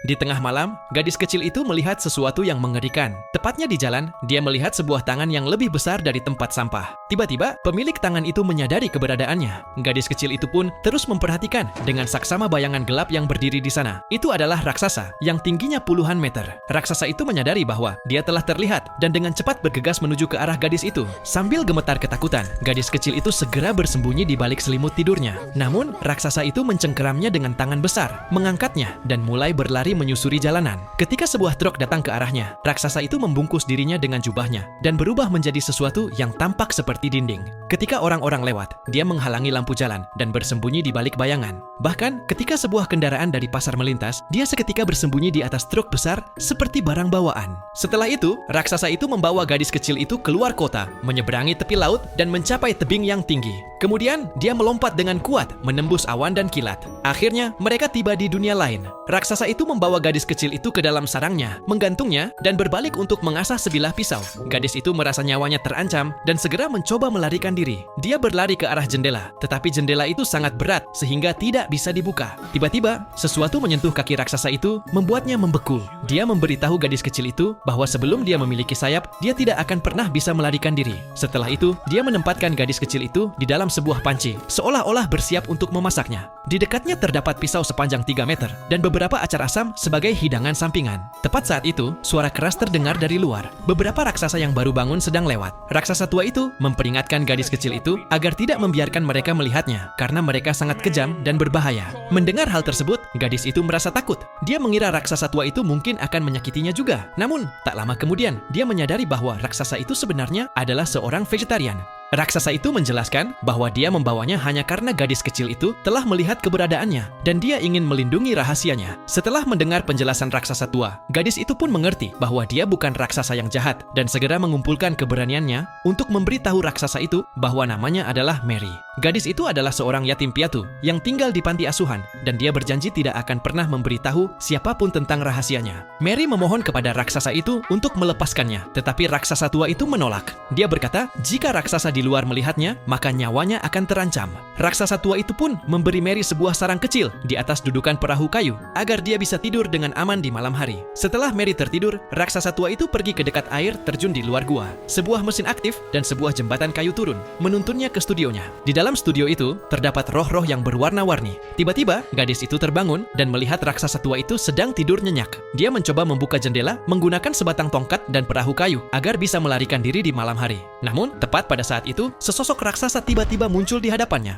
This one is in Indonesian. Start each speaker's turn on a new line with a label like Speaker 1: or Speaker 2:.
Speaker 1: Di tengah malam, gadis kecil itu melihat sesuatu yang mengerikan. Tepatnya di jalan, dia melihat sebuah tangan yang lebih besar dari tempat sampah. Tiba-tiba, pemilik tangan itu menyadari keberadaannya. Gadis kecil itu pun terus memperhatikan dengan saksama bayangan gelap yang berdiri di sana. Itu adalah raksasa yang tingginya puluhan meter. Raksasa itu menyadari bahwa dia telah terlihat dan dengan cepat bergegas menuju ke arah gadis itu. Sambil gemetar ketakutan, gadis kecil itu segera bersembunyi di balik selimut tidurnya. Namun, raksasa itu mencengkeramnya dengan tangan besar, mengangkatnya, dan mulai berlari menyusuri jalanan. Ketika sebuah truk datang ke arahnya, raksasa itu membungkus dirinya dengan jubahnya dan berubah menjadi sesuatu yang tampak seperti dinding. Ketika orang-orang lewat, dia menghalangi lampu jalan dan bersembunyi di balik bayangan. Bahkan, ketika sebuah kendaraan dari pasar melintas, dia seketika bersembunyi di atas truk besar seperti barang bawaan. Setelah itu, raksasa itu membawa gadis kecil itu keluar kota, menyeberangi tepi laut, dan mencapai tebing yang tinggi. Kemudian, dia melompat dengan kuat, menembus awan dan kilat. Akhirnya, mereka tiba di dunia lain. Raksasa itu membawa gadis kecil itu ke dalam sarangnya, menggantungnya, dan berbalik untuk mengasah sebilah pisau. Gadis itu merasa nyawanya terancam dan segera mencoba melarikan diri. Dia berlari ke arah jendela, tetapi jendela itu sangat berat sehingga tidak bisa dibuka. Tiba-tiba, sesuatu menyentuh kaki raksasa itu, membuatnya membeku. Dia memberitahu gadis kecil itu bahwa sebelum dia memiliki sayap, dia tidak akan pernah bisa melarikan diri. Setelah itu, dia menempatkan gadis kecil itu di dalam sebuah panci, seolah-olah bersiap untuk memasaknya. Di dekatnya terdapat pisau sepanjang 3 meter dan beberapa acar asam sebagai hidangan sampingan. Tepat saat itu, suara keras terdengar dari luar. Beberapa raksasa yang baru bangun sedang lewat. Raksasa tua itu memperingatkan gadis kecil itu agar tidak membiarkan mereka melihatnya, karena mereka sangat kejam dan berbahaya. Mendengar hal tersebut, gadis itu merasa takut. Dia mengira raksasa tua itu mungkin akan menyakitinya juga. Namun, tak lama kemudian, dia menyadari bahwa raksasa itu sebenarnya adalah seorang vegetarian. Raksasa itu menjelaskan bahwa dia membawanya hanya karena gadis kecil itu telah melihat keberadaannya dan dia ingin melindungi rahasianya. Setelah mendengar penjelasan raksasa tua, gadis itu pun mengerti bahwa dia bukan raksasa yang jahat dan segera mengumpulkan keberaniannya untuk memberitahu raksasa itu bahwa namanya adalah Mary. Gadis itu adalah seorang yatim piatu yang tinggal di panti asuhan dan dia berjanji tidak akan pernah memberitahu siapapun tentang rahasianya. Mary memohon kepada raksasa itu untuk melepaskannya, tetapi raksasa tua itu menolak. Dia berkata, jika raksasa di luar melihatnya, maka nyawanya akan terancam. Raksasa tua itu pun memberi Mary sebuah sarang kecil di atas dudukan perahu kayu agar dia bisa tidur dengan aman di malam hari. Setelah Mary tertidur, raksasa tua itu pergi ke dekat air terjun di luar gua. Sebuah mesin aktif dan sebuah jembatan kayu turun, menuntunnya ke studionya. Di dalam studio itu, terdapat roh-roh yang berwarna-warni. Tiba-tiba, gadis itu terbangun dan melihat raksasa tua itu sedang tidur nyenyak. Dia mencoba membuka jendela menggunakan sebatang tongkat dan perahu kayu agar bisa melarikan diri di malam hari. Namun, tepat pada saat itu, sesosok raksasa tiba-tiba muncul di hadapannya.